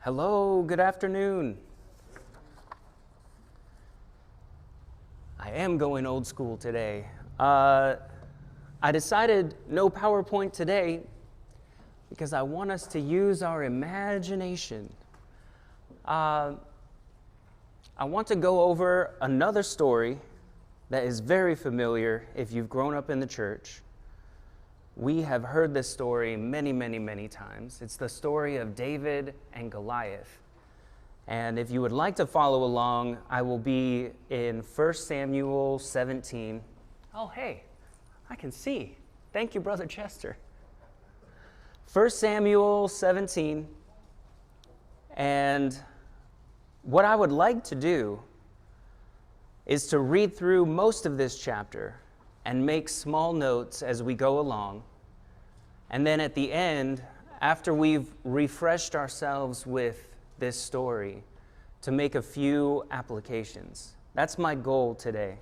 Hello, good afternoon. I am going old school today. I decided no PowerPoint today because I want us to use our imagination. I want to go over another story that is very familiar if you've grown up in the church. We have heard this story many, many, many times. It's the story of David and Goliath. And if you would like to follow along, I will be in 1 Samuel 17. Oh, hey, I can see. Thank you, Brother Chester. 1 Samuel 17. And what I would like to do is to read through most of this chapter and make small notes as we go along. And then at the end, after we've refreshed ourselves with this story, to make a few applications. That's my goal today.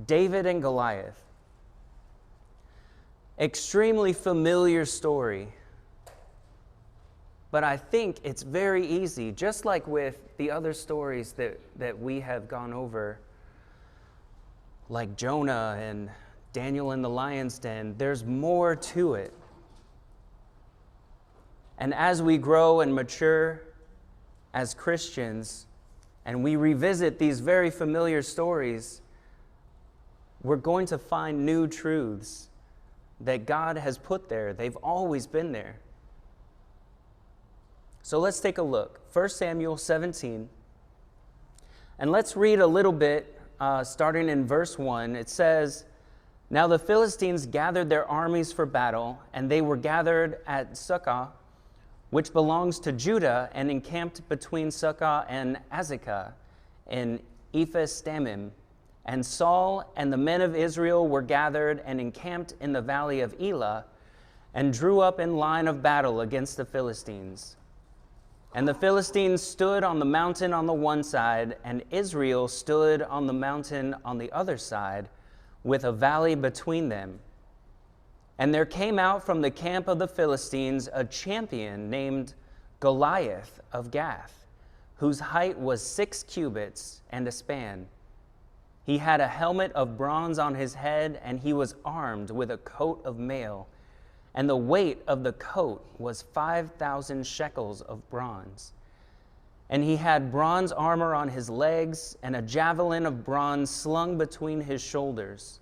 David and Goliath. Extremely familiar story. But I think it's very easy, just like with the other stories that we have gone over, like Jonah and Daniel in the lion's den, there's more to it. And as we grow and mature as Christians, and we revisit these very familiar stories, we're going to find new truths that God has put there. They've always been there. So let's take a look. 1 Samuel 17. And let's read a little bit, starting in verse 1. It says, "Now the Philistines gathered their armies for battle, and they were gathered at Sukkah, which belongs to Judah, and encamped between Sukkah and Azekah in Ephes Dammim. And Saul and the men of Israel were gathered and encamped in the valley of Elah, and drew up in line of battle against the Philistines. And the Philistines stood on the mountain on the one side, and Israel stood on the mountain on the other side, with a valley between them. And there came out from the camp of the Philistines a champion named Goliath of Gath, whose height was 6 cubits and a span. He had a helmet of bronze on his head, and he was armed with a coat of mail. And the weight of the coat was 5,000 shekels of bronze. And he had bronze armor on his legs, and a javelin of bronze slung between his shoulders.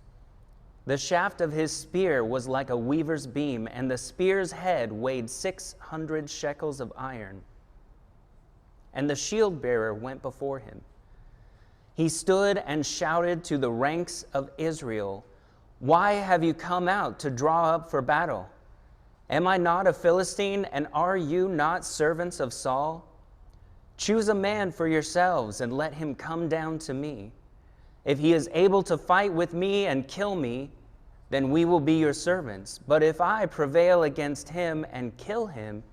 The shaft of his spear was like a weaver's beam, and the spear's head weighed 600 shekels of iron. And the shield bearer went before him. He stood and shouted to the ranks of Israel, 'Why have you come out to draw up for battle? Am I not a Philistine, and are you not servants of Saul? Choose a man for yourselves and let him come down to me. If he is able to fight with me and kill me, then we will be your servants. But if I prevail against him and kill him,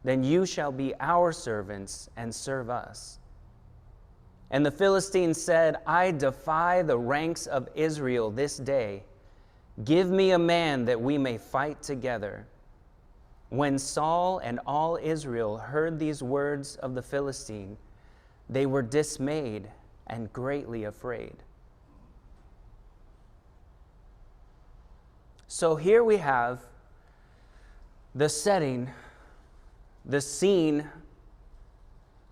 then you shall be our servants and serve us.' And the Philistines said, 'I defy the ranks of Israel this day. Give me a man that we may fight together.' When Saul and all Israel heard these words of the Philistine, they were dismayed and greatly afraid." So here we have the setting, the scene.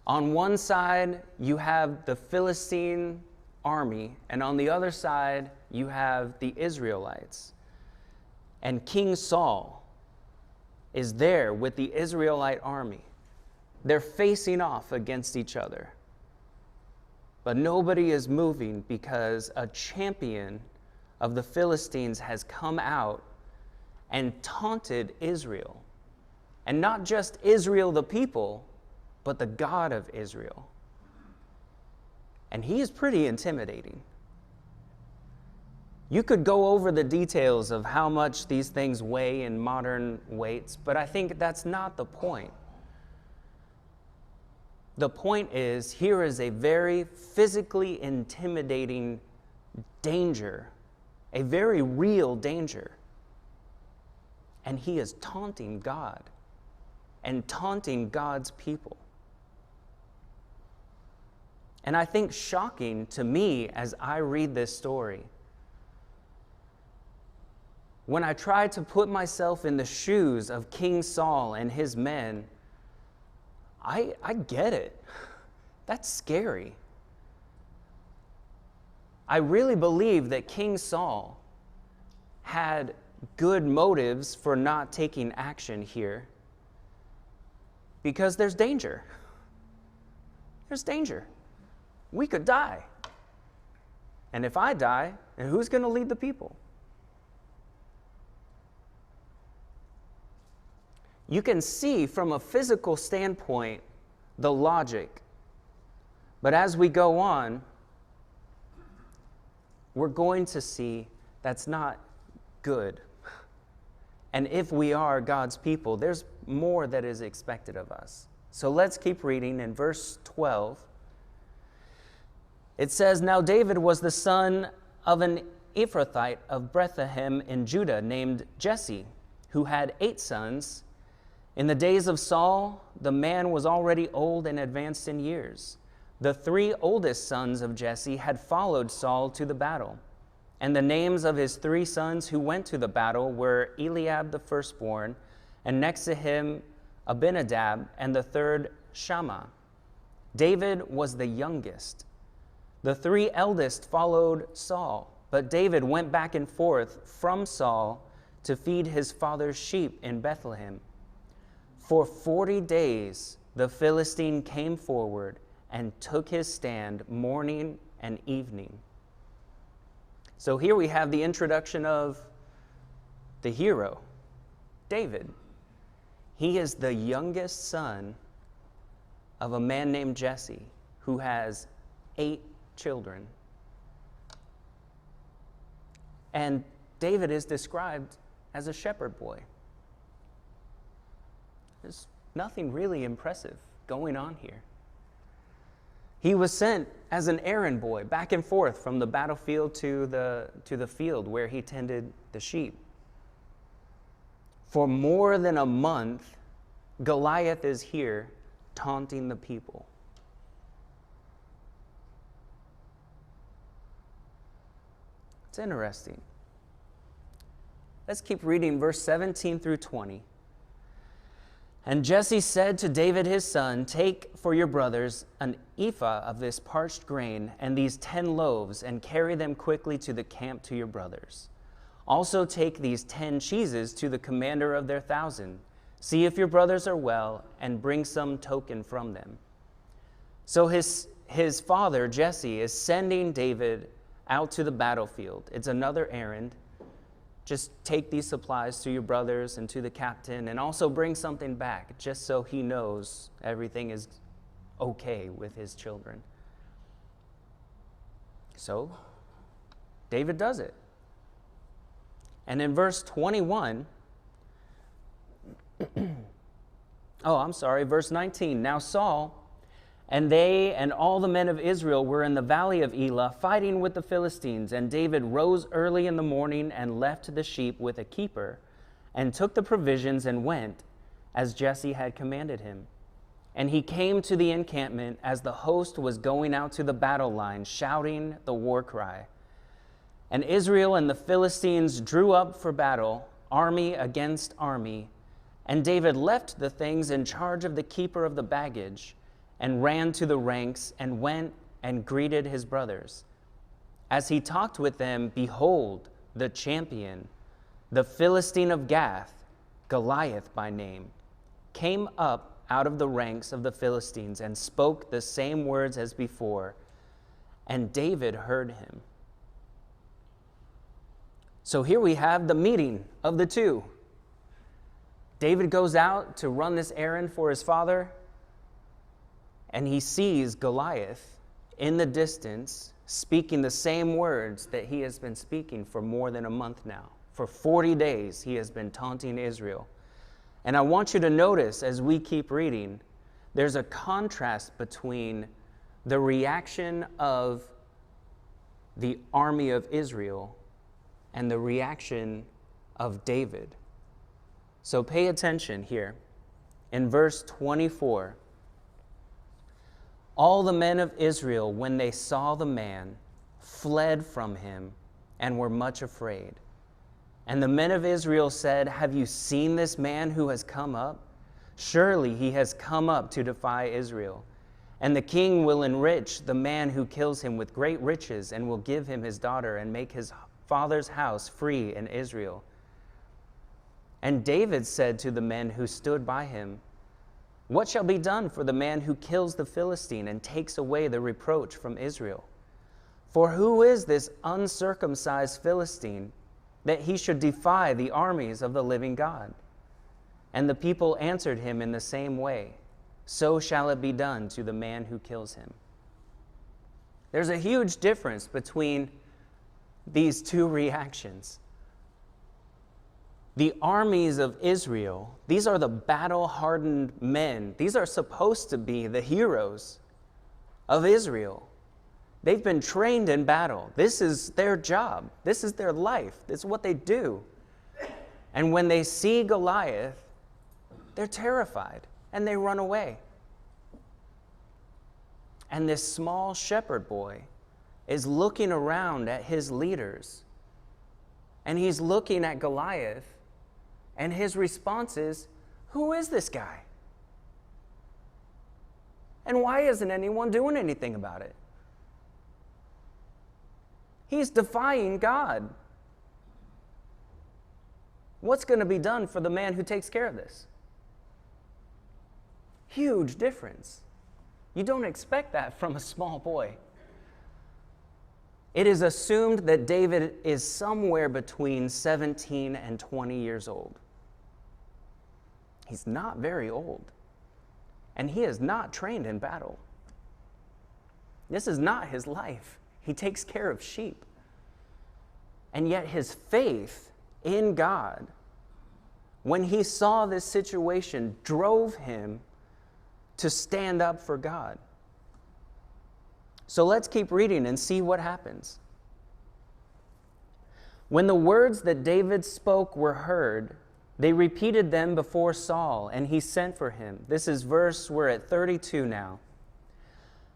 On one side, you have the Philistine army, and on the other side, you have the Israelites. And King Saul is there with the Israelite army. They're facing off against each other. But nobody is moving because a champion of the Philistines has come out and taunted Israel. And not just Israel the people, but the God of Israel. And he is pretty intimidating. You could go over the details of how much these things weigh in modern weights, but I think that's not the point. The point is, here is a very physically intimidating danger, a very real danger. And he is taunting God. and taunting God's people. And I think shocking to me as I read this story, when I try to put myself in the shoes of King Saul and his men, I get it. That's scary. I really believe that King Saul had good motives for not taking action here because there's danger. There's danger. We could die. And if I die, then who's going to lead the people? You can see from a physical standpoint the logic. But as we go on, we're going to see that's not good. And if we are God's people, there's more that is expected of us. So let's keep reading in verse 12. It says, "Now David was the son of an Ephrathite of Bethlehem in Judah named Jesse, who had 8 sons. In the days of Saul, the man was already old and advanced in years. The 3 oldest sons of Jesse had followed Saul to the battle. And the names of his 3 sons who went to the battle were Eliab the firstborn, and next to him Abinadab, and the third Shammah. David was the youngest. The 3 eldest followed Saul, but David went back and forth from Saul to feed his father's sheep in Bethlehem. For 40 days the Philistine came forward and took his stand morning and evening." So here we have the introduction of the hero, David. He is the youngest son of a man named Jesse, who has 8 children. And David is described as a shepherd boy. There's nothing really impressive going on here. He was sent as an errand boy back and forth from the battlefield to the field where he tended the sheep. For more than a month, Goliath is here taunting the people. It's interesting. Let's keep reading verse 17 through 20. "And Jesse said to David his son, 'Take for your brothers an ephah of this parched grain and these 10 loaves, and carry them quickly to the camp to your brothers. Also take these 10 cheeses to the commander of their 1,000. See if your brothers are well, and bring some token from them.' So his father, Jesse, is sending David out to the battlefield. It's another errand. Just take these supplies to your brothers and to the captain, and also bring something back, just so he knows everything is okay with his children." So David does it. And in verse 21, verse 19, "Now Saul and they and all the men of Israel were in the valley of Elah fighting with the Philistines. And David rose early in the morning and left the sheep with a keeper, and took the provisions and went, as Jesse had commanded him. And he came to the encampment as the host was going out to the battle line, shouting the war cry. And Israel and the Philistines drew up for battle, army against army. And David left the things in charge of the keeper of the baggage, and ran to the ranks, and went and greeted his brothers. As he talked with them, behold, the champion, the Philistine of Gath, Goliath by name, came up out of the ranks of the Philistines and spoke the same words as before, and David heard him." So here we have the meeting of the two. David goes out to run this errand for his father, and he sees Goliath in the distance speaking the same words that he has been speaking for more than a month now. For 40 days, he has been taunting Israel. And I want you to notice as we keep reading, there's a contrast between the reaction of the army of Israel and the reaction of David. So pay attention here. in verse 24. All the men of Israel, when they saw the man, fled from him and were much afraid. And the men of Israel said, "Have you seen this man who has come up? Surely he has come up to defy Israel. And the king will enrich the man who kills him with great riches, and will give him his daughter, and make his father's house free in Israel." And David said to the men who stood by him, "What shall be done for the man who kills the Philistine and takes away the reproach from Israel? For who is this uncircumcised Philistine, that he should defy the armies of the living God?" And the people answered him in the same way, "So shall it be done to the man who kills him." There's a huge difference between these two reactions. The armies of Israel, these are the battle-hardened men. These are supposed to be the heroes of Israel. They've been trained in battle. This is their job. This is their life. This is what they do. And when they see Goliath, they're terrified and they run away. And this small shepherd boy is looking around at his leaders, and he's looking at Goliath, and his response is, "Who is this guy? And why isn't anyone doing anything about it? He's defying God. What's going to be done for the man who takes care of this?" Huge difference. You don't expect that from a small boy. It is assumed that David is somewhere between 17 and 20 years old. He's not very old, and he is not trained in battle. This is not his life. He takes care of sheep. And yet his faith in God, when he saw this situation, drove him to stand up for God. So let's keep reading and see what happens. When the words that David spoke were heard, they repeated them before Saul, and he sent for him. We're at 32 now.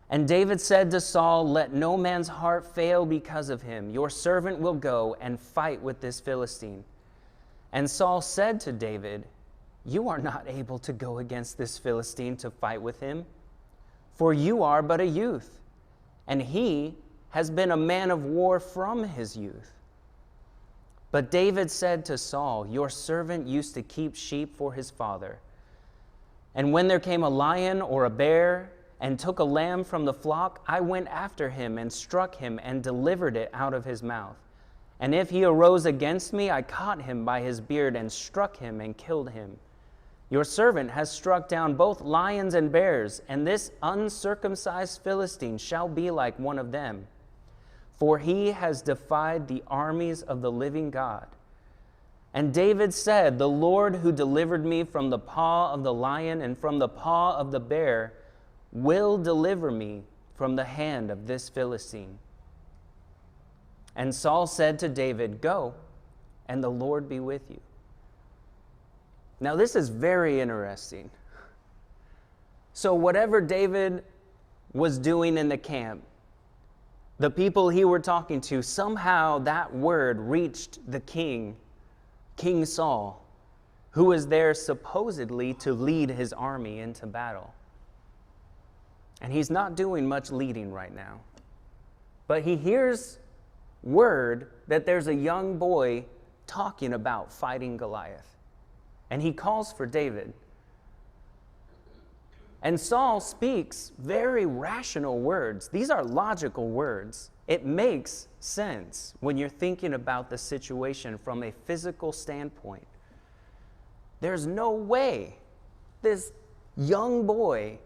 And David said to Saul, "Let no man's heart fail because of him. Your servant will go and fight with this Philistine." And Saul said to David, "You are not able to go against this Philistine to fight with him, for you are but a youth, and he has been a man of war from his youth." But David said to Saul, "Your servant used to keep sheep for his father. And when there came a lion or a bear and took a lamb from the flock, I went after him and struck him and delivered it out of his mouth. And if he arose against me, I caught him by his beard and struck him and killed him. Your servant has struck down both lions and bears, and this uncircumcised Philistine shall be like one of them. For he has defied the armies of the living God." And David said, "The Lord who delivered me from the paw of the lion and from the paw of the bear will deliver me from the hand of this Philistine." And Saul said to David, "Go, and the Lord be with you." Now this is very interesting. So whatever David was doing in the camp, the people he were talking to, somehow that word reached the king, King Saul, who was there supposedly to lead his army into battle. And he's not doing much leading right now. But he hears word that there's a young boy talking about fighting Goliath. And he calls for David. And Saul speaks very rational words. These are logical words. It makes sense when you're thinking about the situation from a physical standpoint. There's no way this young boy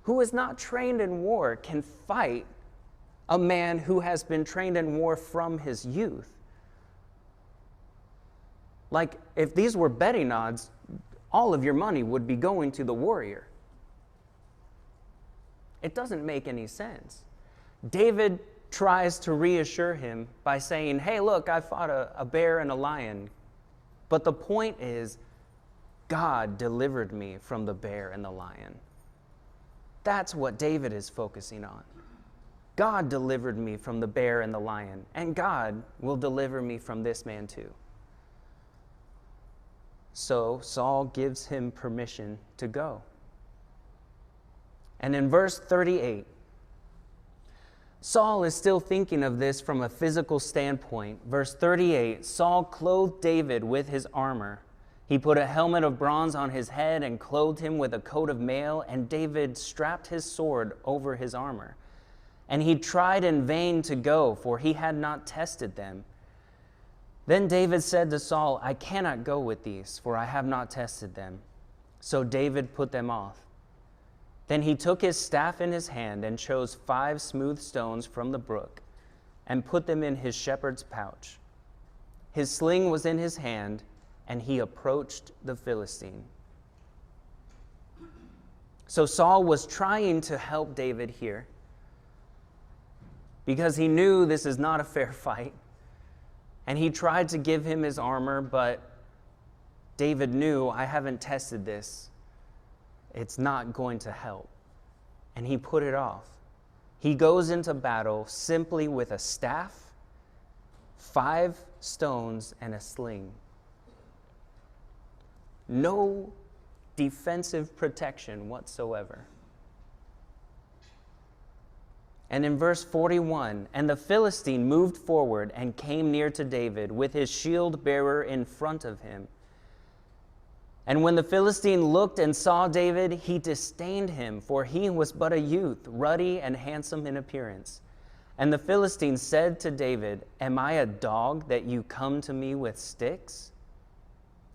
who is not trained in war can fight a man who has been trained in war from his youth. Like, if these were betting odds, all of your money would be going to the warrior. It doesn't make any sense. David tries to reassure him by saying, "Hey, look, I fought a bear and a lion." But the point is, God delivered me from the bear and the lion. That's what David is focusing on. God delivered me from the bear and the lion, and God will deliver me from this man too. So Saul gives him permission to go. And in verse 38, Saul is still thinking of this from a physical standpoint. Verse 38, Saul clothed David with his armor. He put a helmet of bronze on his head and clothed him with a coat of mail, and David strapped his sword over his armor. And he tried in vain to go, for he had not tested them. Then David said to Saul, I cannot go with these, for I have not tested them. So David put them off. Then he took his staff in his hand and chose 5 smooth stones from the brook and put them in his shepherd's pouch. His sling was in his hand, and he approached the Philistine. So Saul was trying to help David here because he knew this is not a fair fight. And he tried to give him his armor, but David knew, I haven't tested this. It's not going to help. And he put it off. He goes into battle simply with a staff, 5 stones, and a sling. No defensive protection whatsoever. And in verse 41, and the Philistine moved forward and came near to David with his shield bearer in front of him. And when the Philistine looked and saw David, he disdained him, for he was but a youth, ruddy and handsome in appearance. And the Philistine said to David, Am I a dog that you come to me with sticks?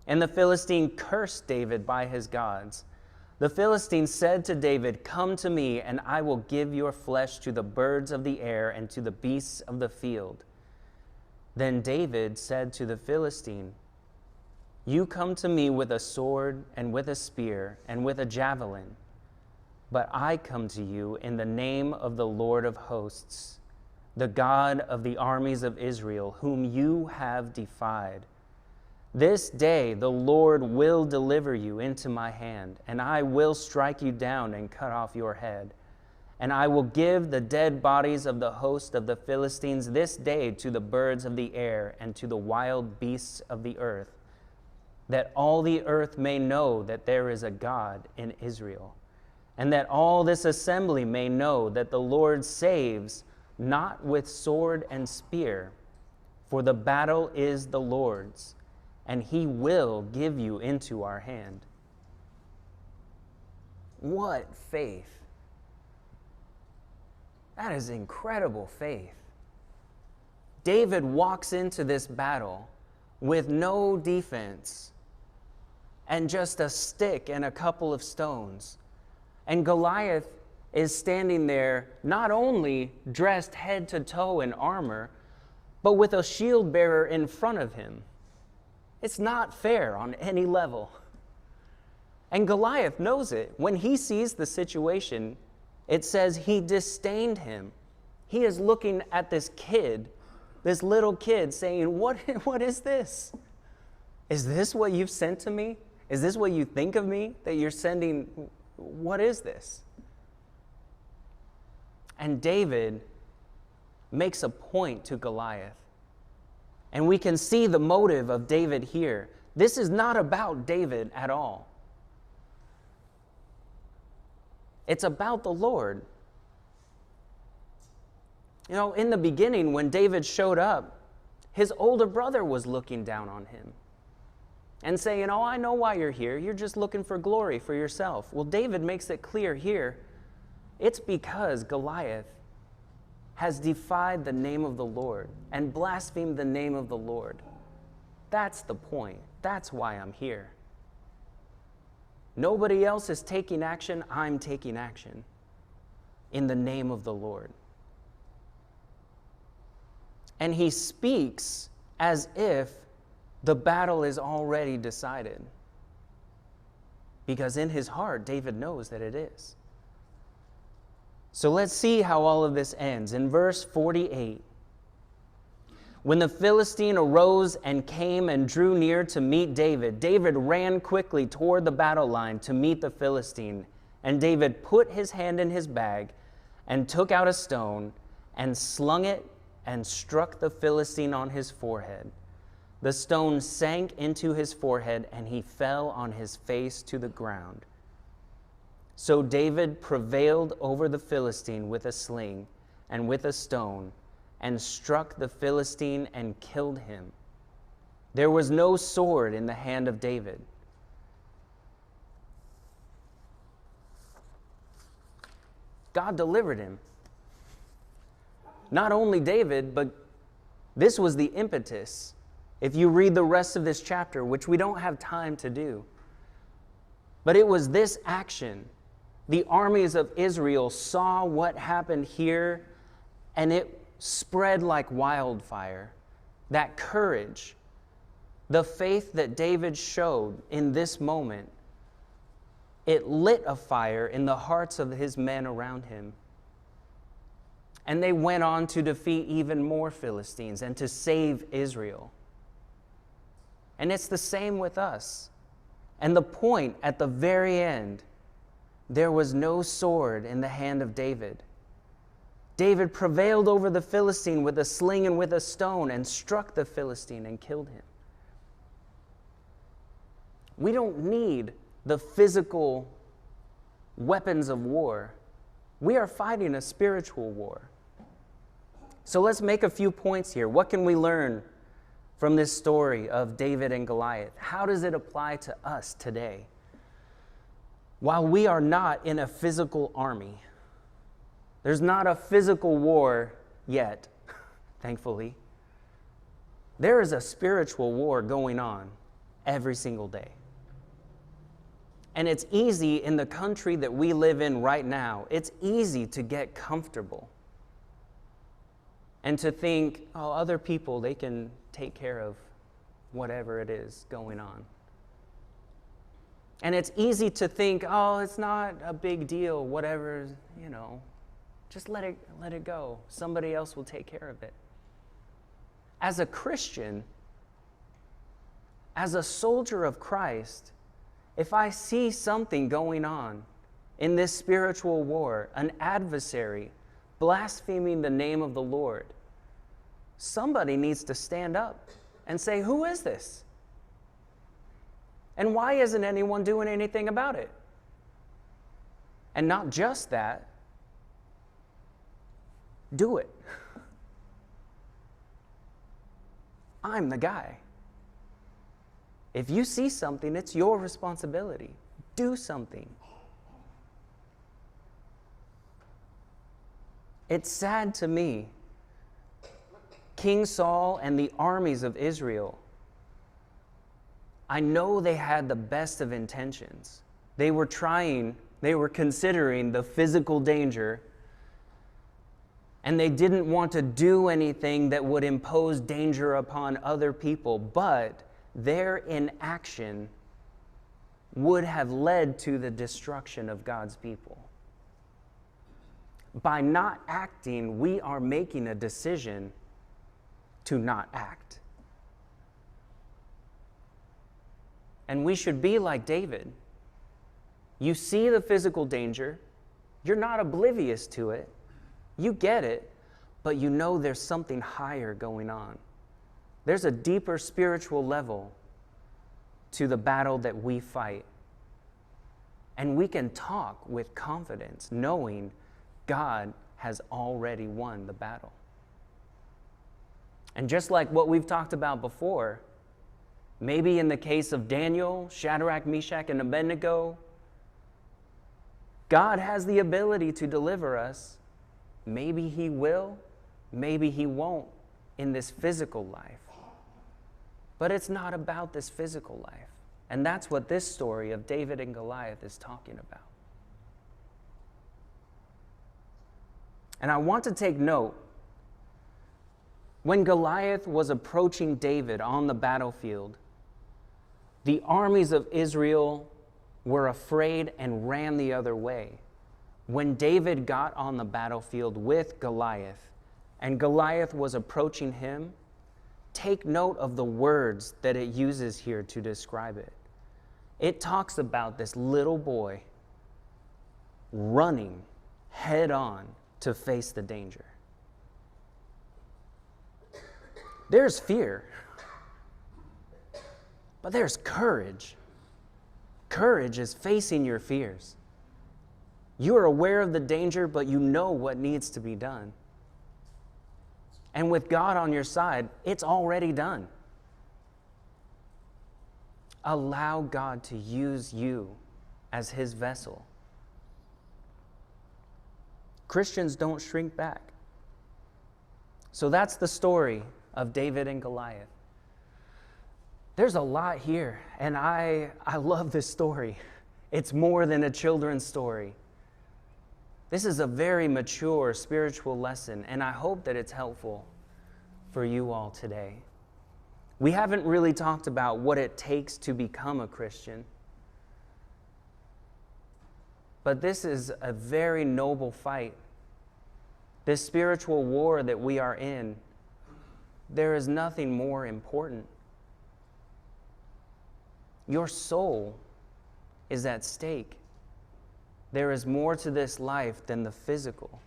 And the Philistine cursed David by his gods. The Philistine said to David, Come to me, and I will give your flesh to the birds of the air and to the beasts of the field. Then David said to the Philistine, You come to me with a sword and with a spear and with a javelin, but I come to you in the name of the Lord of hosts, the God of the armies of Israel, whom you have defied. This day the Lord will deliver you into my hand, and I will strike you down and cut off your head. And I will give the dead bodies of the host of the Philistines this day to the birds of the air and to the wild beasts of the earth, that all the earth may know that there is a God in Israel, and that all this assembly may know that the Lord saves not with sword and spear, for the battle is the Lord's, and he will give you into our hand. What faith! That is incredible faith. David walks into this battle with no defense and just a stick and a couple of stones. And Goliath is standing there not only dressed head to toe in armor, but with a shield bearer in front of him. It's not fair on any level. And Goliath knows it. When he sees the situation, it says he disdained him. He is looking at this kid, this little kid, saying, what is this? Is this what you've sent to me? Is this what you think of me that you're sending? What is this? And David makes a point to Goliath. And we can see the motive of David here. This is not about David at all. It's about the Lord. You know, in the beginning, when David showed up, his older brother was looking down on him and saying, I know why you're here. You're just looking for glory for yourself. Well, David makes it clear here, it's because Goliath has defied the name of the Lord and blasphemed the name of the Lord. That's the point. That's why I'm here. Nobody else is taking action. I'm taking action in the name of the Lord. And he speaks as if the battle is already decided, because in his heart, David knows that it is. So let's see how all of this ends. In verse 48, When the Philistine arose and came and drew near to meet David, David ran quickly toward the battle line to meet the Philistine. And David put his hand in his bag and took out a stone and slung it and struck the Philistine on his forehead. The stone sank into his forehead, and he fell on his face to the ground. So David prevailed over the Philistine with a sling and with a stone, and struck the Philistine and killed him. There was no sword in the hand of David. God delivered him. Not only David, but this was the impetus. If you read the rest of this chapter, which we don't have time to do, but it was this action. The armies of Israel saw what happened here, and it spread like wildfire. That courage, the faith that David showed in this moment, it lit a fire in the hearts of his men around him. And they went on to defeat even more Philistines and to save Israel. And it's the same with us. And the point at the very end, there was no sword in the hand of David. David prevailed over the Philistine with a sling and with a stone and struck the Philistine and killed him. We don't need the physical weapons of war. We are fighting a spiritual war. So let's make a few points here. What can we learn from this story of David and Goliath? How does it apply to us today? While we are not in a physical army, there's not a physical war yet, thankfully. There is a spiritual war going on every single day. And it's easy in the country that we live in right now, it's easy to get comfortable and to think, oh, other people, they can take care of whatever it is going on. And it's easy to think, oh, it's not a big deal, whatever, just let it go. Somebody else will take care of it. As a Christian, as a soldier of Christ, if I see something going on in this spiritual war, an adversary blaspheming the name of the Lord, somebody needs to stand up and say, who is this? And why isn't anyone doing anything about it? And not just that, do it. I'm the guy. If you see something, it's your responsibility. Do something. It's sad to me. King Saul and the armies of Israel, I know they had the best of intentions. They were considering the physical danger, and they didn't want to do anything that would impose danger upon other people, but their inaction would have led to the destruction of God's people. By not acting, we are making a decision to not act. And we should be like David. You see the physical danger, you're not oblivious to it, you get it, but you know there's something higher going on. There's a deeper spiritual level to the battle that we fight. And we can talk with confidence, knowing God has already won the battle. And just like what we've talked about before, maybe in the case of Daniel, Shadrach, Meshach, and Abednego, God has the ability to deliver us. Maybe He will, maybe He won't in this physical life. But it's not about this physical life. And that's what this story of David and Goliath is talking about. And I want to take note, when Goliath was approaching David on the battlefield, the armies of Israel were afraid and ran the other way. When David got on the battlefield with Goliath, and Goliath was approaching him, take note of the words that it uses here to describe it. It talks about this little boy running head on to face the danger. There's fear, but there's courage. Courage is facing your fears. You are aware of the danger, but you know what needs to be done. And with God on your side, it's already done. Allow God to use you as his vessel. Christians don't shrink back. So that's the story of David and Goliath. There's a lot here, and I love this story. It's more than a children's story. This is a very mature spiritual lesson, and I hope that it's helpful for you all today. We haven't really talked about what it takes to become a Christian, but this is a very noble fight. This spiritual war that we are in, there is nothing more important. Your soul is at stake. There is more to this life than the physical.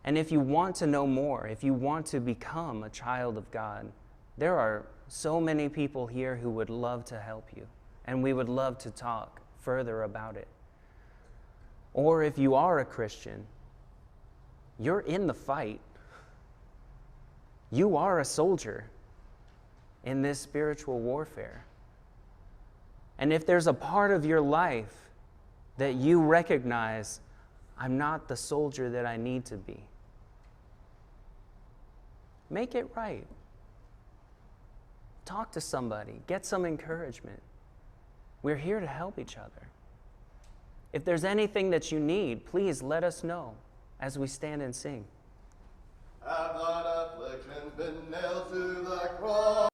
And if you want to know more, if you want to become a child of God, there are so many people here who would love to help you, and we would love to talk further about it. Or if you are a Christian, you're in the fight. You are a soldier in this spiritual warfare. And if there's a part of your life that you recognize, I'm not the soldier that I need to be, make it right. Talk to somebody. Get some encouragement. We're here to help each other. If there's anything that you need, please let us know as we stand and sing. Have thine afflictions been nailed to the cross?